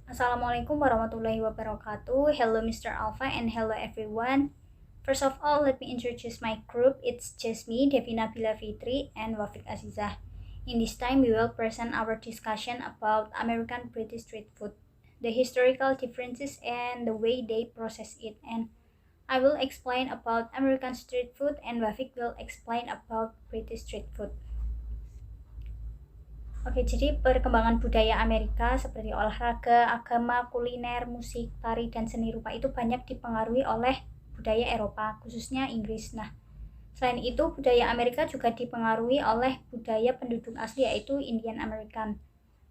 Assalamualaikum warahmatullahi wabarakatuh. Hello Mr. Alpha and hello everyone. First of all, let me introduce my group. It's just me, Devina Bila Fitri and Wafik Azizah. In this time, we will present our discussion about American British street food, the historical differences and the way they process it. And I will explain about American street food and Wafik will explain about British street food. Oke, jadi perkembangan budaya Amerika seperti olahraga, agama, kuliner, musik, tari, dan seni rupa itu banyak dipengaruhi oleh budaya Eropa, khususnya Inggris. Nah, selain itu budaya Amerika juga dipengaruhi oleh budaya penduduk asli yaitu Indian American.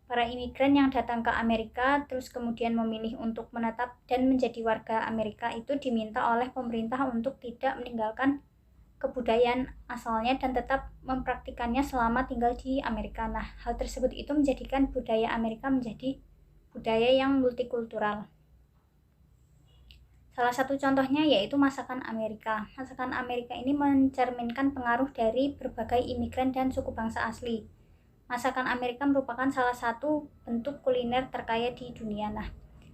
Para imigran yang datang ke Amerika terus kemudian memilih untuk menetap dan menjadi warga Amerika itu diminta oleh pemerintah untuk tidak meninggalkan kebudayaan asalnya dan tetap mempraktikannya selama tinggal di Amerika. Nah, hal tersebut itu menjadikan budaya Amerika menjadi budaya yang multikultural. Salah satu contohnya yaitu masakan Amerika. Masakan Amerika ini mencerminkan pengaruh dari berbagai imigran dan suku bangsa asli. Masakan Amerika merupakan salah satu bentuk kuliner terkaya di dunia. Nah,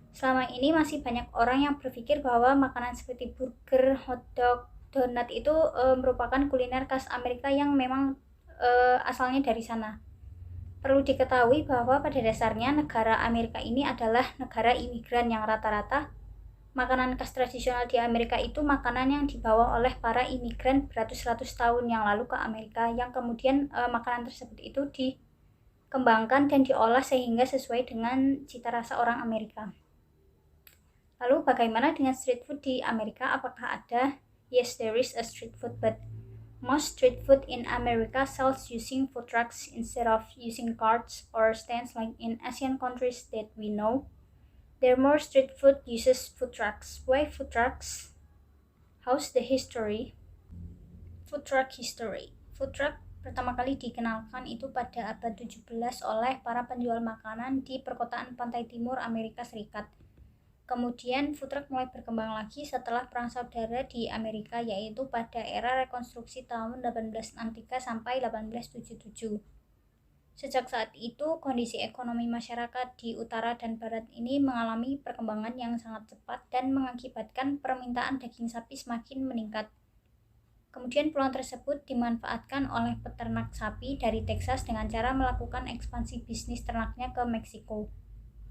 selama ini masih banyak orang yang berpikir bahwa makanan seperti burger, hotdog, donat itu merupakan kuliner khas Amerika yang memang asalnya dari sana. Perlu diketahui bahwa pada dasarnya negara Amerika ini adalah negara imigran yang rata-rata makanan khas tradisional di Amerika itu makanan yang dibawa oleh para imigran beratus-ratus tahun yang lalu ke Amerika yang kemudian makanan tersebut itu dikembangkan dan diolah sehingga sesuai dengan cita rasa orang Amerika. Lalu bagaimana dengan street food di Amerika? Apakah ada? Yes, there is a street food, but most street food in America sells using food trucks instead of using carts or stands like in Asian countries that we know. There more street food uses food trucks. Why food trucks? How's the history? Food truck history. Food truck pertama kali dikenalkan itu pada abad 17 oleh para penjual makanan di perkotaan pantai timur Amerika Serikat. Kemudian food truck mulai berkembang lagi setelah Perang Saudara di Amerika yaitu pada era rekonstruksi tahun 1863 sampai 1877. Sejak saat itu, kondisi ekonomi masyarakat di utara dan barat ini mengalami perkembangan yang sangat cepat dan mengakibatkan permintaan daging sapi semakin meningkat. Kemudian peluang tersebut dimanfaatkan oleh peternak sapi dari Texas dengan cara melakukan ekspansi bisnis ternaknya ke Meksiko.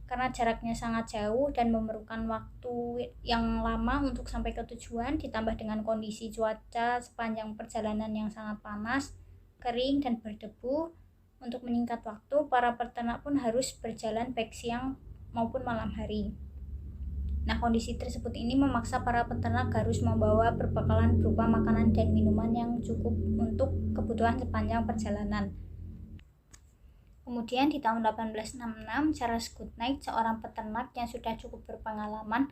Karena jaraknya sangat jauh dan memerlukan waktu yang lama untuk sampai ke tujuan, ditambah dengan kondisi cuaca sepanjang perjalanan yang sangat panas, kering, dan berdebu, untuk menyingkat waktu, para peternak pun harus berjalan baik siang maupun malam hari. Nah, kondisi tersebut ini memaksa para peternak harus membawa perbekalan berupa makanan dan minuman yang cukup untuk kebutuhan sepanjang perjalanan. Kemudian di tahun 1866, Charles Goodnight, seorang peternak yang sudah cukup berpengalaman,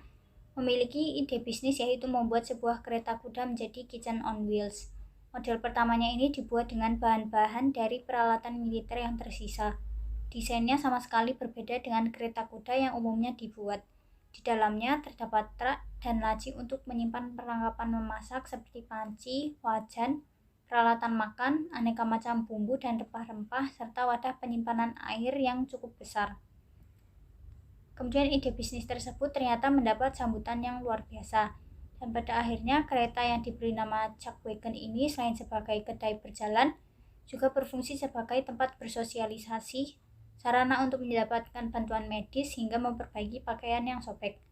memiliki ide bisnis yaitu membuat sebuah kereta kuda menjadi kitchen on wheels. Model pertamanya ini dibuat dengan bahan-bahan dari peralatan militer yang tersisa. Desainnya sama sekali berbeda dengan kereta kuda yang umumnya dibuat. Di dalamnya terdapat truk dan laci untuk menyimpan perlengkapan memasak seperti panci, wajan, peralatan makan, aneka macam bumbu dan rempah-rempah, serta wadah penyimpanan air yang cukup besar. Kemudian ide bisnis tersebut ternyata mendapat sambutan yang luar biasa. Dan pada akhirnya kereta yang diberi nama Chuck Wagon ini selain sebagai kedai berjalan, juga berfungsi sebagai tempat bersosialisasi, sarana untuk mendapatkan bantuan medis hingga memperbaiki pakaian yang sobek.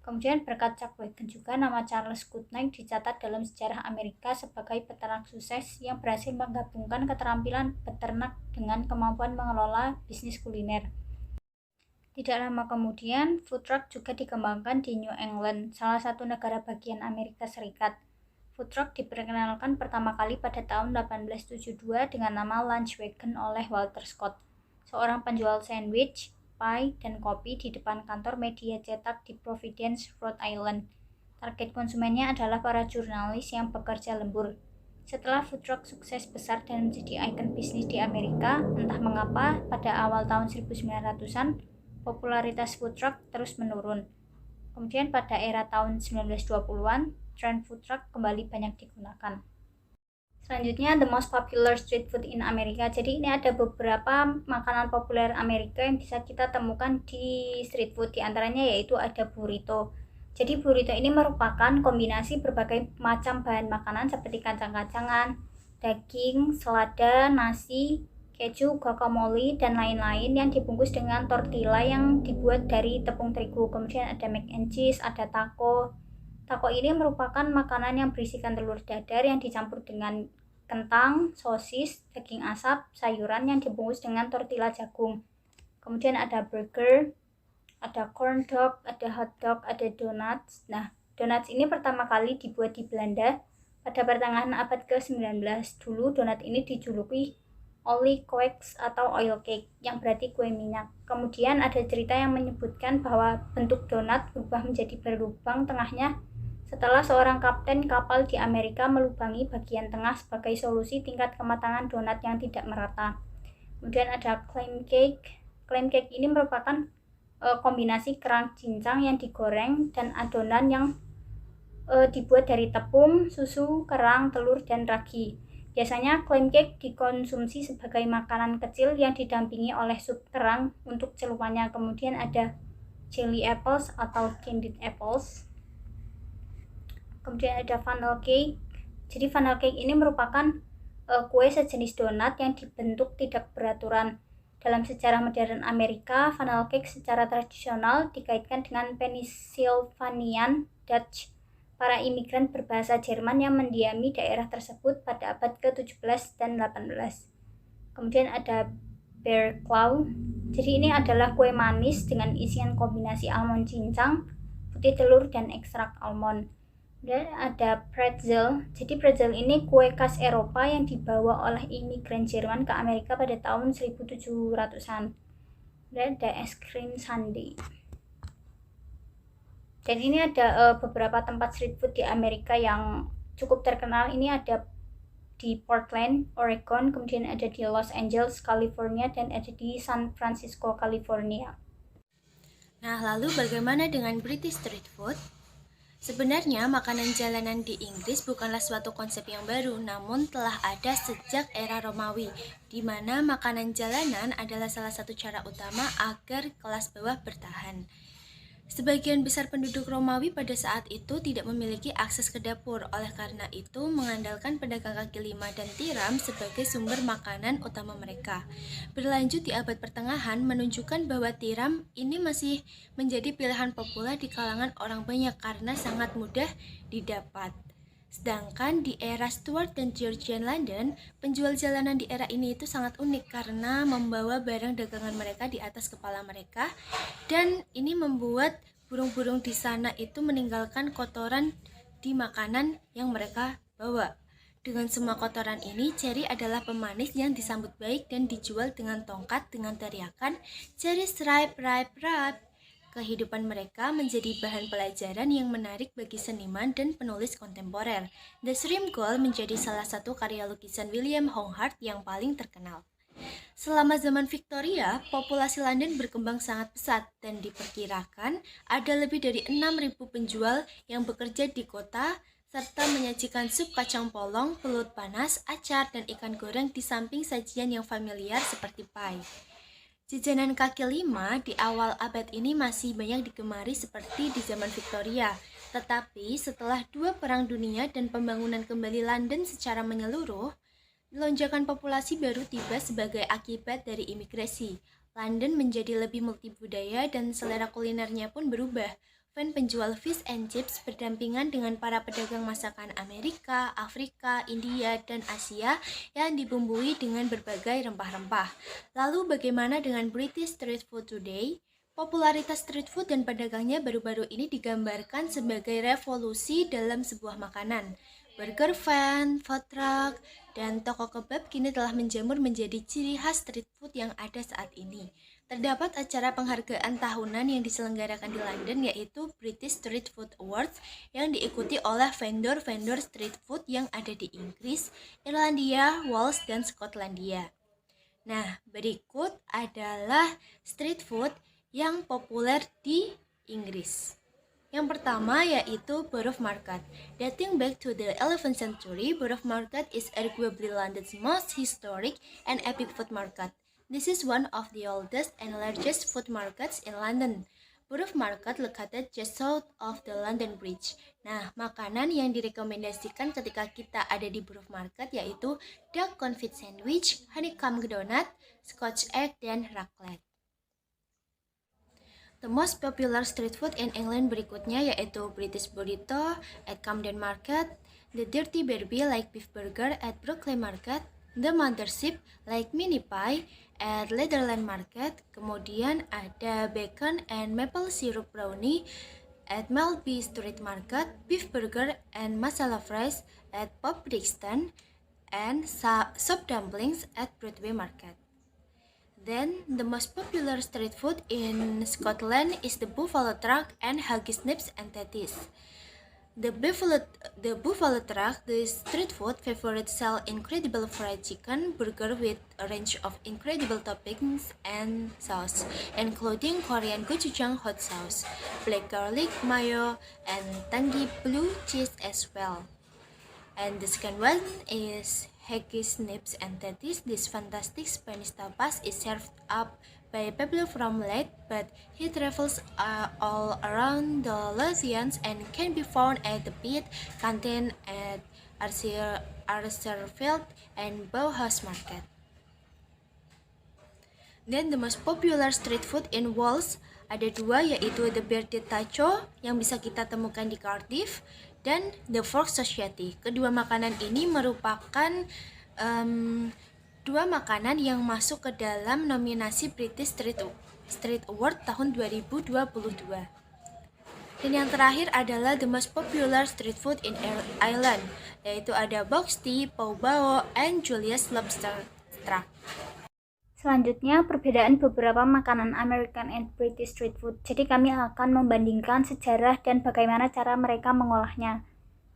Kemudian berkat Chuck Wagon juga nama Charles Goodnight dicatat dalam sejarah Amerika sebagai peternak sukses yang berhasil menggabungkan keterampilan peternak dengan kemampuan mengelola bisnis kuliner. Tidak lama kemudian, food truck juga dikembangkan di New England, salah satu negara bagian Amerika Serikat. Food truck diperkenalkan pertama kali pada tahun 1872 dengan nama Lunch Wagon oleh Walter Scott, seorang penjual sandwich, pie, dan kopi di depan kantor media cetak di Providence, Rhode Island. Target konsumennya adalah para jurnalis yang bekerja lembur. Setelah food truck sukses besar dan menjadi ikon bisnis di Amerika, entah mengapa pada awal tahun 1900-an, popularitas food truck terus menurun. Kemudian pada era tahun 1920-an, tren food truck kembali banyak digunakan. Selanjutnya, the most popular street food in America. Jadi ini ada beberapa makanan populer Amerika yang bisa kita temukan di street food. Di antaranya yaitu ada burrito. Jadi burrito ini merupakan kombinasi berbagai macam bahan makanan seperti kacang-kacangan, daging, selada, nasi, keju, guacamole, dan lain-lain yang dibungkus dengan tortilla yang dibuat dari tepung terigu. Kemudian ada mac and cheese, ada taco. Taco ini merupakan makanan yang berisikan telur dadar yang dicampur dengan kentang, sosis, daging asap, sayuran yang dibungkus dengan tortilla jagung. Kemudian ada burger, ada corn dog, ada hot dog, ada donuts. Nah, donuts ini pertama kali dibuat di Belanda pada pertengahan abad ke-19. Dulu donat ini dijuluki olie cakes atau oil cake, yang berarti kue minyak. Kemudian ada cerita yang menyebutkan bahwa bentuk donat berubah menjadi berlubang tengahnya setelah seorang kapten kapal di Amerika melubangi bagian tengah sebagai solusi tingkat kematangan donat yang tidak merata. Kemudian ada clam cake. Clam cake ini merupakan kombinasi kerang cincang yang digoreng dan adonan yang dibuat dari tepung, susu, kerang, telur, dan ragi. Biasanya clam cake dikonsumsi sebagai makanan kecil yang didampingi oleh sup kerang untuk celupannya. Kemudian ada jelly apples atau candied apples. Kemudian ada funnel cake. Jadi funnel cake ini merupakan kue sejenis donat yang dibentuk tidak beraturan. Dalam sejarah modern Amerika, funnel cake secara tradisional dikaitkan dengan Pennsylvanian Dutch, para imigran berbahasa Jerman yang mendiami daerah tersebut pada abad ke-17 dan 18. Kemudian ada bear claw. Jadi ini adalah kue manis dengan isian kombinasi almond cincang, putih telur, dan ekstrak almond. Dan ada pretzel. Jadi pretzel ini kue khas Eropa yang dibawa oleh imigran Jerman ke Amerika pada tahun 1700-an. Dan ada es krim sundae. Dan ini ada beberapa tempat street food di Amerika yang cukup terkenal. Ini ada di Portland, Oregon, kemudian ada di Los Angeles, California, dan ada di San Francisco, California. Nah, lalu bagaimana dengan British street food? Sebenarnya makanan jalanan di Inggris bukanlah suatu konsep yang baru, namun telah ada sejak era Romawi, di mana makanan jalanan adalah salah satu cara utama agar kelas bawah bertahan. Sebagian besar penduduk Romawi pada saat itu tidak memiliki akses ke dapur, oleh karena itu mengandalkan pedagang kaki lima dan tiram sebagai sumber makanan utama mereka. Berlanjut di abad pertengahan menunjukkan bahwa tiram ini masih menjadi pilihan populer di kalangan orang banyak karena sangat mudah didapat. Sedangkan di era Stuart dan Georgian London, penjual jalanan di era ini itu sangat unik karena membawa barang dagangan mereka di atas kepala mereka, dan ini membuat burung-burung di sana itu meninggalkan kotoran di makanan yang mereka bawa. Dengan semua kotoran ini, cherry adalah pemanis yang disambut baik dan dijual dengan tongkat dengan teriakan cherry stripe ripe ripe. Kehidupan mereka menjadi bahan pelajaran yang menarik bagi seniman dan penulis kontemporer. The Shrimp Girl menjadi salah satu karya lukisan William Hogarth yang paling terkenal. Selama zaman Victoria, populasi London berkembang sangat pesat dan diperkirakan ada lebih dari 6.000 penjual yang bekerja di kota serta menyajikan sup kacang polong, pelut panas, acar, dan ikan goreng di samping sajian yang familiar seperti pie. Jajanan kaki lima di awal abad ini masih banyak digemari seperti di zaman Victoria. Tetapi setelah dua perang dunia dan pembangunan kembali London secara menyeluruh, lonjakan populasi baru tiba sebagai akibat dari imigrasi. London menjadi lebih multibudaya dan selera kulinernya pun berubah. Van penjual fish and chips berdampingan dengan para pedagang masakan Amerika, Afrika, India, dan Asia yang dibumbui dengan berbagai rempah-rempah. Lalu bagaimana dengan British street food today? Popularitas street food dan pedagangnya baru-baru ini digambarkan sebagai revolusi dalam sebuah makanan. Burger van, food truck, dan toko kebab kini telah menjamur menjadi ciri khas street food yang ada saat ini. Terdapat acara penghargaan tahunan yang diselenggarakan di London yaitu British Street Food Awards yang diikuti oleh vendor-vendor street food yang ada di Inggris, Irlandia, Wales, dan Skotlandia. Nah, berikut adalah street food yang populer di Inggris. Yang pertama yaitu Borough Market. Dating back to the 11th century, Borough Market is arguably London's most historic and epic food market. This is one of the oldest and largest food markets in London. Borough Market located just south of the London Bridge. Nah, makanan yang direkomendasikan ketika kita ada di Borough Market yaitu duck confit sandwich, honeycomb donut, scotch egg, dan raclette. The most popular street food in England berikutnya yaitu British Burrito at Camden Market, the Dirty Barbie like beef burger at Brooklyn Market, the Mothership like mini pie at Leatherland Market, kemudian ada bacon and maple syrup brownie at Melby Street Market, beef burger and masala fries at Pop Brixton, and soup dumplings at Broadway Market. Then, the most popular street food in Scotland is the buffalo truck and haggis nips and tatties. The buffalo truck, the street food favorite, sell incredible fried chicken burger with a range of incredible toppings and sauce, including Korean gochujang hot sauce, black garlic mayo, and tangy blue cheese as well. And the second one is haggis, nips, and tatties. This fantastic Spanish tapas is served up by Pablo from Leyte, but he travels all around the Lothians and can be found at the Pit Canteen at Arcerfield and Bauhaus Market. Then the most popular street food in Wales ada dua, yaitu The Bearded Tacho yang bisa kita temukan di Cardiff dan The Fork Society. Kedua makanan ini merupakan dua makanan yang masuk ke dalam nominasi British Street Award tahun 2022. Dan yang terakhir adalah the most popular street food in Ireland, yaitu ada box tea, pau bao, and Julius Lobster Truck. Selanjutnya, perbedaan beberapa makanan American and British street food. Jadi kami akan membandingkan sejarah dan bagaimana cara mereka mengolahnya.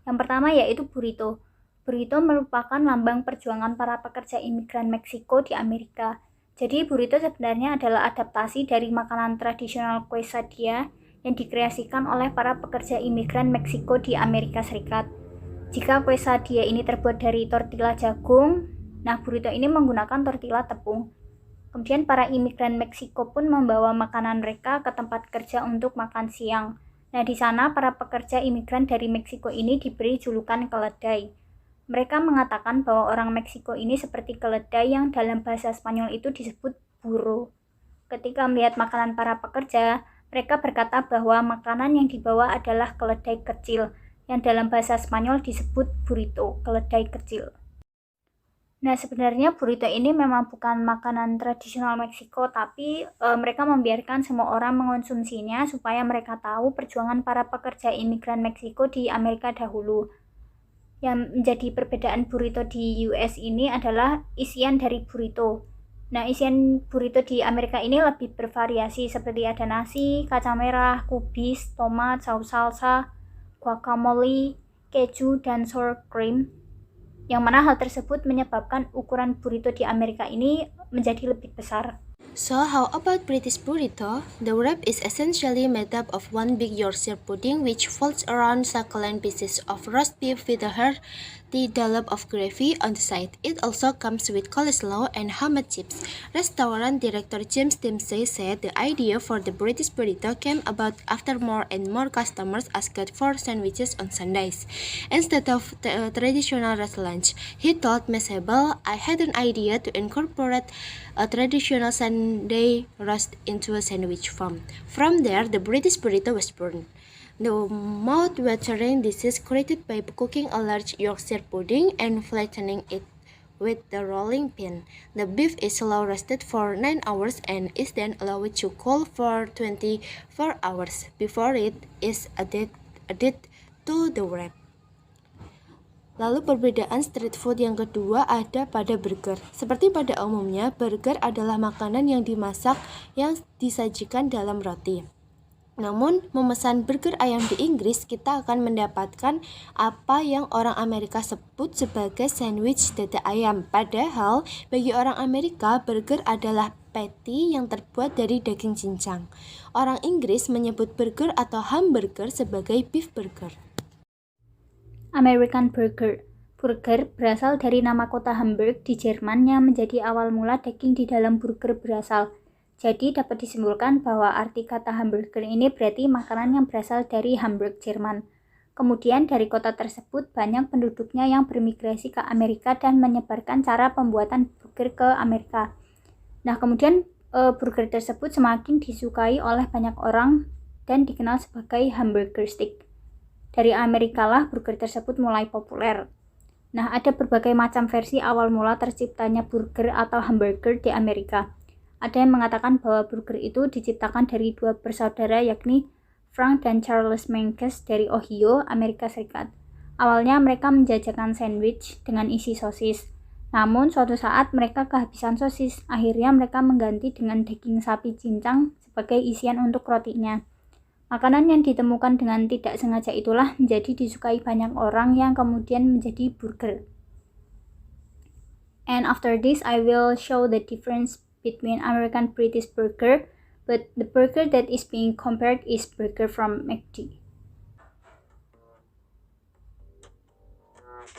Yang pertama yaitu burrito. Burrito merupakan lambang perjuangan para pekerja imigran Meksiko di Amerika. Jadi burrito sebenarnya adalah adaptasi dari makanan tradisional quesadilla yang dikreasikan oleh para pekerja imigran Meksiko di Amerika Serikat. Jika quesadilla ini terbuat dari tortilla jagung, nah burrito ini menggunakan tortilla tepung. Kemudian para imigran Meksiko pun membawa makanan mereka ke tempat kerja untuk makan siang. Nah, di sana para pekerja imigran dari Meksiko ini diberi julukan keledai. Mereka mengatakan bahwa orang Meksiko ini seperti keledai yang dalam bahasa Spanyol itu disebut burro. Ketika melihat makanan para pekerja, mereka berkata bahwa makanan yang dibawa adalah keledai kecil, yang dalam bahasa Spanyol disebut burrito, keledai kecil. Nah, sebenarnya burrito ini memang bukan makanan tradisional Meksiko, tapi mereka membiarkan semua orang mengonsumsinya supaya mereka tahu perjuangan para pekerja imigran Meksiko di Amerika dahulu. Yang menjadi perbedaan burrito di US ini adalah isian dari burrito. Nah, isian burrito di Amerika ini lebih bervariasi, seperti ada nasi, kacang merah, kubis, tomat, saus salsa, guacamole, keju, dan sour cream. Yang mana hal tersebut menyebabkan ukuran burrito di Amerika ini menjadi lebih besar. So, how about British burrito? The wrap is essentially made up of one big Yorkshire pudding which folds around succulent pieces of roast beef with a hearty dollop of gravy on the side. It also comes with coleslaw and hummus chips. Restaurant director James Dempsey said the idea for the British burrito came about after more and more customers asked for sandwiches on Sundays instead of the traditional roast lunch. He told Miss Hebel, "I had an idea to incorporate a traditional Sunday roast into a sandwich form. From there, the British burrito was born. The mouth-watering dish is created by cooking a large Yorkshire pudding and flattening it with the rolling pin. The beef is slow roasted for 9 hours and is then allowed to cool for 24 hours before it is added to the wrap." Lalu perbedaan street food yang kedua ada pada burger. Seperti pada umumnya, burger adalah makanan yang dimasak yang disajikan dalam roti. Namun, memesan burger ayam di Inggris, kita akan mendapatkan apa yang orang Amerika sebut sebagai sandwich dada ayam. Padahal, bagi orang Amerika, burger adalah patty yang terbuat dari daging cincang. Orang Inggris menyebut burger atau hamburger sebagai beef burger. American Burger. Burger berasal dari nama kota Hamburg di Jerman yang menjadi awal mula daging di dalam burger berasal. Jadi dapat disimpulkan bahwa arti kata hamburger ini berarti makanan yang berasal dari Hamburg, Jerman. Kemudian dari kota tersebut banyak penduduknya yang bermigrasi ke Amerika dan menyebarkan cara pembuatan burger ke Amerika. Nah, kemudian burger tersebut semakin disukai oleh banyak orang dan dikenal sebagai hamburger steak. Dari Amerika lah burger tersebut mulai populer. Nah, ada berbagai macam versi awal mula terciptanya burger atau hamburger di Amerika. Ada yang mengatakan bahwa burger itu diciptakan dari dua bersaudara yakni Frank dan Charles Menkes dari Ohio, Amerika Serikat. Awalnya mereka menjajakan sandwich dengan isi sosis. Namun suatu saat mereka kehabisan sosis. Akhirnya mereka mengganti dengan daging sapi cincang sebagai isian untuk rotinya. Makanan yang ditemukan dengan tidak sengaja itulah menjadi disukai banyak orang yang kemudian menjadi burger. And after this, I will show the difference between American British burger, but the burger that is being compared is burger from McD.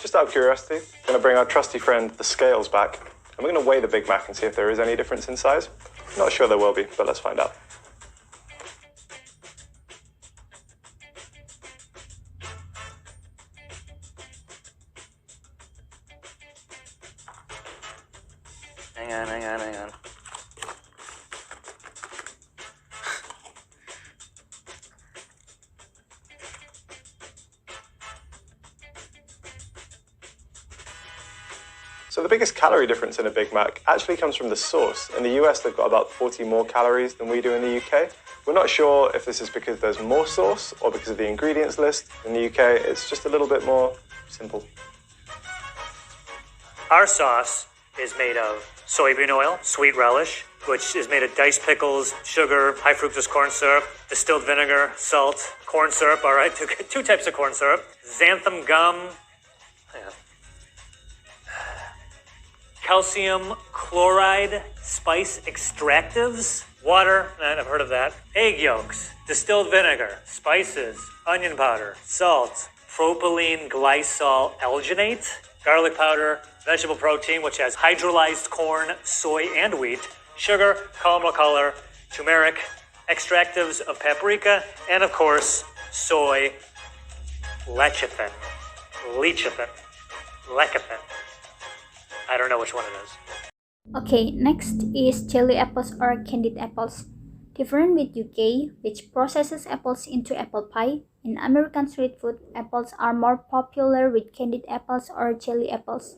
Just out of curiosity, I'm going to bring our trusty friend, the scales, back. And we're going to weigh the Big Mac and see if there is any difference in size. Not sure there will be, but let's find out. Hang on. So the biggest calorie difference in a Big Mac actually comes from the sauce. In the US, they've got about 40 more calories than we do in the UK. We're not sure if this is because there's more sauce or because of the ingredients list. In the UK, it's just a little bit more simple. Our sauce is made of soybean oil, sweet relish, which is made of diced pickles, sugar, high fructose corn syrup, distilled vinegar, salt, corn syrup, all right, two types of corn syrup, xanthan gum, calcium chloride spice extractives, water, I've heard of that, egg yolks, distilled vinegar, spices, onion powder, salt, propylene glycol alginate, garlic powder, vegetable protein, which has hydrolyzed corn, soy, and wheat, sugar, caramel color, turmeric, extractives of paprika, and of course, soy lecithin. I don't know which one it is. Okay, next is jelly apples or candied apples. Different with UK, which processes apples into apple pie, in American street food, apples are more popular with candied apples or jelly apples.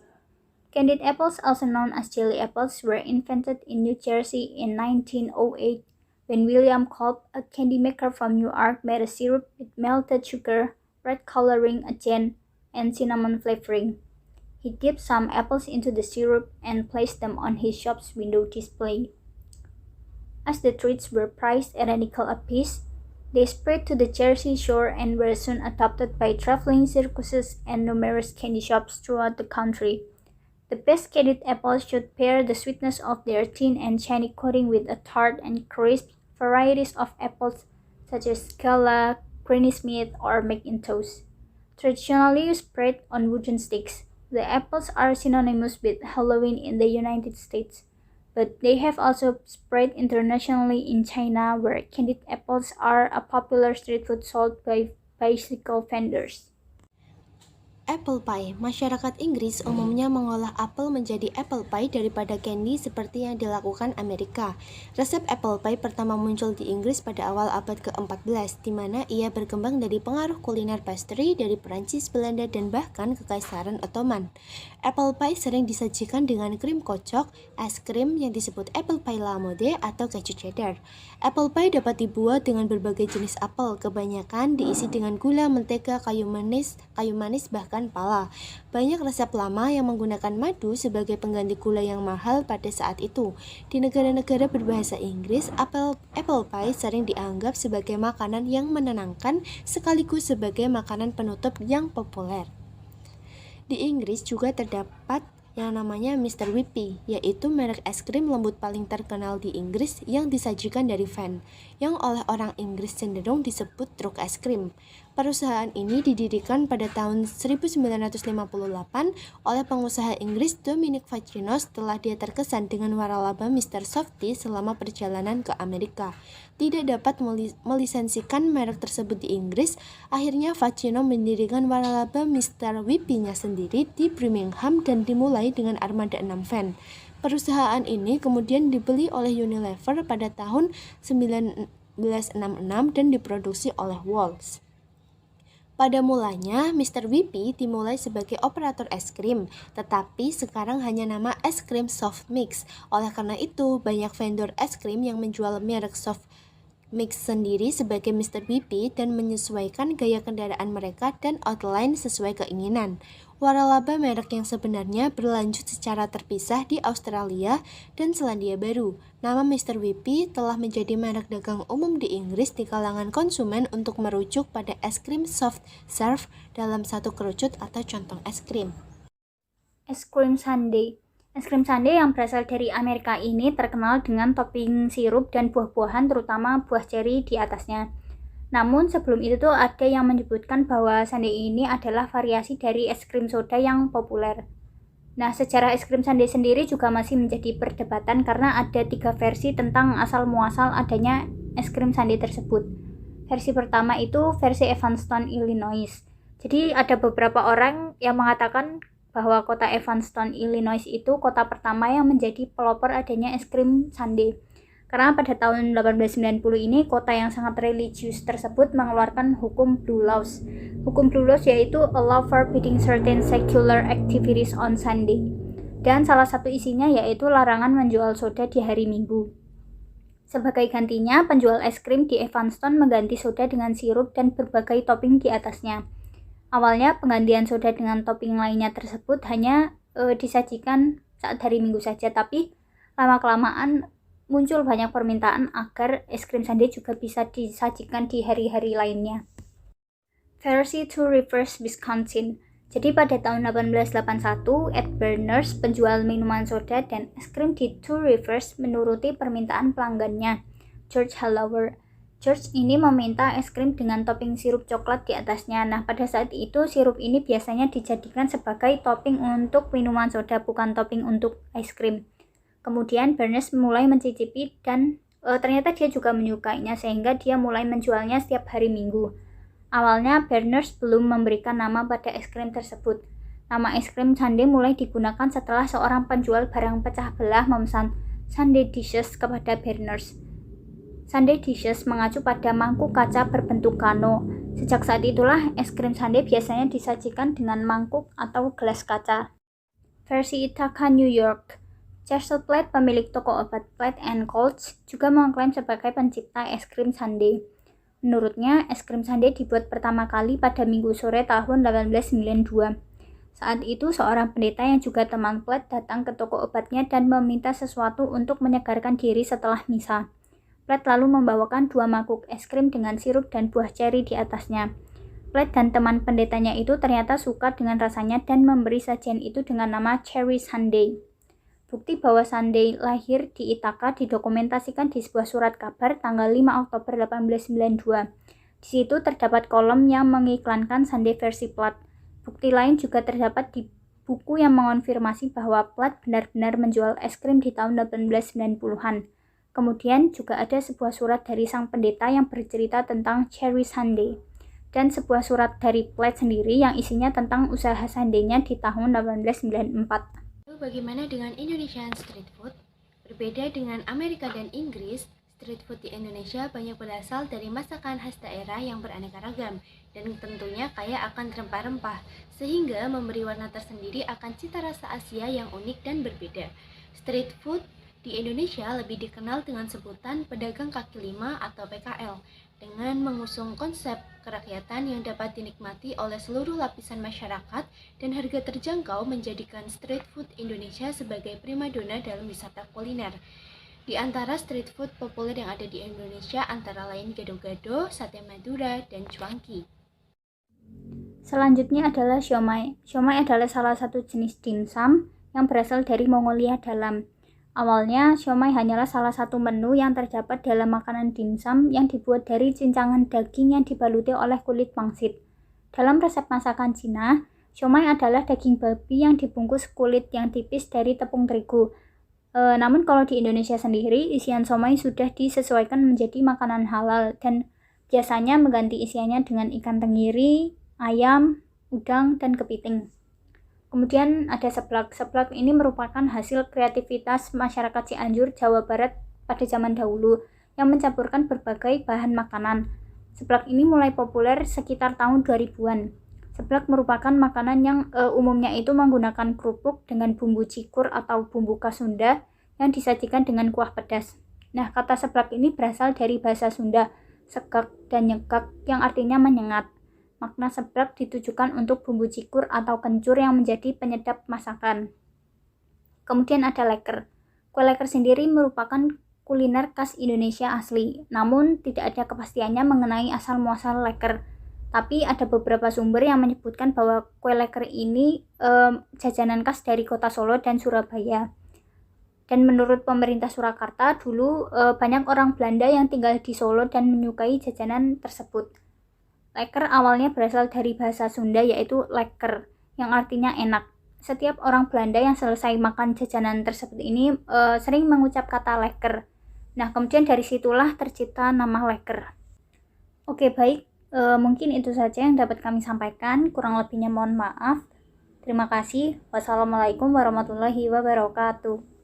Candied apples, also known as jelly apples, were invented in New Jersey in 1908 when William Culp, a candy maker from New York, made a syrup with melted sugar, red coloring agent, and cinnamon flavoring. He dipped some apples into the syrup and placed them on his shop's window display. As the treats were priced at a nickel apiece, they spread to the Jersey Shore and were soon adopted by traveling circuses and numerous candy shops throughout the country. The best candied apples should pair the sweetness of their thin and shiny coating with a tart and crisp varieties of apples such as Gala, Granny Smith, or McIntosh. Traditionally spread on wooden sticks, the apples are synonymous with Halloween in the United States, but they have also spread internationally in China, where candied apples are a popular street food sold by bicycle vendors. Apple pie. Masyarakat Inggris umumnya mengolah apel menjadi apple pie daripada candy seperti yang dilakukan Amerika. Resep apple pie pertama muncul di Inggris pada awal abad ke-14, di mana ia berkembang dari pengaruh kuliner pastry dari Perancis, Belanda, dan bahkan Kekaisaran Ottoman. Apple pie sering disajikan dengan krim kocok, es krim yang disebut apple pie la mode atau keju cheddar. Apple pie dapat dibuat dengan berbagai jenis apel, kebanyakan diisi dengan gula, mentega, kayu manis, bahkan pala. Banyak resep lama yang menggunakan madu sebagai pengganti gula yang mahal pada saat itu. Di negara-negara berbahasa Inggris, apple pie sering dianggap sebagai makanan yang menenangkan sekaligus sebagai makanan penutup yang populer. Di Inggris juga terdapat yang namanya Mr. Whippy, yaitu merek es krim lembut paling terkenal di Inggris yang disajikan dari van, yang oleh orang Inggris cenderung disebut truk es krim. Perusahaan ini didirikan pada tahun 1958 oleh pengusaha Inggris Dominic Facchino setelah dia terkesan dengan waralaba Mr. Softee selama perjalanan ke Amerika. Tidak dapat melisensikan merek tersebut di Inggris, akhirnya Facchino mendirikan waralaba Mr. Whippy-nya sendiri di Birmingham dan dimulai dengan armada 6 van. Perusahaan ini kemudian dibeli oleh Unilever pada tahun 1966 dan diproduksi oleh Walls. Pada mulanya, Mr. Whippy dimulai sebagai operator es krim, tetapi sekarang hanya nama es krim soft mix. Oleh karena itu, banyak vendor es krim yang menjual merek soft mix sendiri sebagai Mr. Whippy dan menyesuaikan gaya kendaraan mereka dan outline sesuai keinginan. Waralaba merek yang sebenarnya berlanjut secara terpisah di Australia dan Selandia Baru. Nama Mr. Whippy telah menjadi merek dagang umum di Inggris di kalangan konsumen untuk merujuk pada es krim soft serve dalam satu kerucut atau contong es krim. Es krim sundae. Es krim sundae yang berasal dari Amerika ini terkenal dengan topping sirup dan buah-buahan, terutama buah ceri di atasnya. Namun sebelum itu tuh ada yang menyebutkan bahwa sundae ini adalah variasi dari es krim soda yang populer. Nah, sejarah es krim sundae sendiri juga masih menjadi perdebatan karena ada 3 versi tentang asal-muasal adanya es krim sundae tersebut. Versi pertama itu versi Evanston, Illinois. Jadi ada beberapa orang yang mengatakan bahwa kota Evanston, Illinois itu kota pertama yang menjadi pelopor adanya es krim sundae. Karena pada tahun 1890 ini kota yang sangat religius tersebut mengeluarkan hukum Blue Laws. Hukum Blue Laws yaitu a law forbidding certain secular activities on Sunday. Dan salah satu isinya yaitu larangan menjual soda di hari Minggu. Sebagai gantinya, penjual es krim di Evanston mengganti soda dengan sirup dan berbagai topping di atasnya. Awalnya penggantian soda dengan topping lainnya tersebut hanya disajikan saat hari Minggu saja, tapi lama-kelamaan muncul banyak permintaan agar es krim sundae juga bisa disajikan di hari-hari lainnya. Versi Two Rivers, Wisconsin. Jadi pada tahun 1881, Ed Berners, penjual minuman soda dan es krim di Two Rivers, menuruti permintaan pelanggannya, George Hallowell. George ini meminta es krim dengan topping sirup coklat di atasnya. Nah, pada saat itu sirup ini biasanya dijadikan sebagai topping untuk minuman soda, bukan topping untuk es krim. Kemudian Berners mulai mencicipi dan ternyata dia juga menyukainya sehingga dia mulai menjualnya setiap hari Minggu. Awalnya Berners belum memberikan nama pada es krim tersebut. Nama es krim sundae mulai digunakan setelah seorang penjual barang pecah belah memesan sundae dishes kepada Berners. Sundae dishes mengacu pada mangkuk kaca berbentuk kano. Sejak saat itulah es krim sundae biasanya disajikan dengan mangkuk atau gelas kaca. Versi Ithaca, New York. Chester Platt, pemilik toko obat Platt & Coach, juga mengklaim sebagai pencipta es krim sundae. Menurutnya, es krim sundae dibuat pertama kali pada Minggu sore tahun 1892. Saat itu, seorang pendeta yang juga teman Platt datang ke toko obatnya dan meminta sesuatu untuk menyegarkan diri setelah misa. Platt lalu membawakan 2 mangkuk es krim dengan sirup dan buah ceri di atasnya. Platt dan teman pendetanya itu ternyata suka dengan rasanya dan memberi sajian itu dengan nama Cherry Sundae. Bukti bahwa sundae lahir di Ithaca didokumentasikan di sebuah surat kabar tanggal 5 Oktober 1892. Di situ terdapat kolom yang mengiklankan sundae versi Platt. Bukti lain juga terdapat di buku yang mengonfirmasi bahwa Platt benar-benar menjual es krim di tahun 1890-an. Kemudian juga ada sebuah surat dari sang pendeta yang bercerita tentang Cherry Sundae, dan sebuah surat dari Platt sendiri yang isinya tentang usaha sundae-nya di tahun 1894. Bagaimana dengan Indonesian street food? Berbeda dengan Amerika dan Inggris, street food di Indonesia banyak berasal dari masakan khas daerah yang beraneka ragam dan tentunya kaya akan rempah-rempah, sehingga memberi warna tersendiri akan cita rasa Asia yang unik dan berbeda. Street food di Indonesia lebih dikenal dengan sebutan pedagang kaki lima atau PKL, dengan mengusung konsep kerakyatan yang dapat dinikmati oleh seluruh lapisan masyarakat dan harga terjangkau menjadikan street food Indonesia sebagai primadona dalam wisata kuliner. Di antara street food populer yang ada di Indonesia antara lain gado-gado, sate Madura, dan cuangki. Selanjutnya adalah siomay. Siomay adalah salah satu jenis dimsum yang berasal dari Mongolia dalam. Awalnya, siomay hanyalah salah satu menu yang terdapat dalam makanan dimsum yang dibuat dari cincangan daging yang dibaluti oleh kulit pangsit. Dalam resep masakan Cina, siomay adalah daging babi yang dibungkus kulit yang tipis dari tepung terigu. Namun kalau di Indonesia sendiri, isian siomay sudah disesuaikan menjadi makanan halal dan biasanya mengganti isiannya dengan ikan tenggiri, ayam, udang, dan kepiting. Kemudian ada seblak. Seblak ini merupakan hasil kreativitas masyarakat Cianjur, Jawa Barat pada zaman dahulu yang mencampurkan berbagai bahan makanan. Seblak ini mulai populer sekitar tahun 2000-an. Seblak merupakan makanan yang umumnya itu menggunakan kerupuk dengan bumbu cikur atau bumbu khas Sunda yang disajikan dengan kuah pedas. Nah, kata seblak ini berasal dari bahasa Sunda, segak dan nyegak yang artinya menyengat. Makna seblak ditujukan untuk bumbu cikur atau kencur yang menjadi penyedap masakan. Kemudian ada leker. Kue leker sendiri merupakan kuliner khas Indonesia asli, namun tidak ada kepastiannya mengenai asal-muasal leker. Tapi ada beberapa sumber yang menyebutkan bahwa kue leker ini jajanan khas dari kota Solo dan Surabaya. Dan menurut pemerintah Surakarta, dulu banyak orang Belanda yang tinggal di Solo dan menyukai jajanan tersebut. Leker awalnya berasal dari bahasa Sunda yaitu leker, yang artinya enak. Setiap orang Belanda yang selesai makan jajanan tersebut ini sering mengucap kata leker. Nah, kemudian dari situlah tercipta nama leker. Oke, baik. Mungkin itu saja yang dapat kami sampaikan, kurang lebihnya mohon maaf. Terima kasih. Wassalamualaikum warahmatullahi wabarakatuh.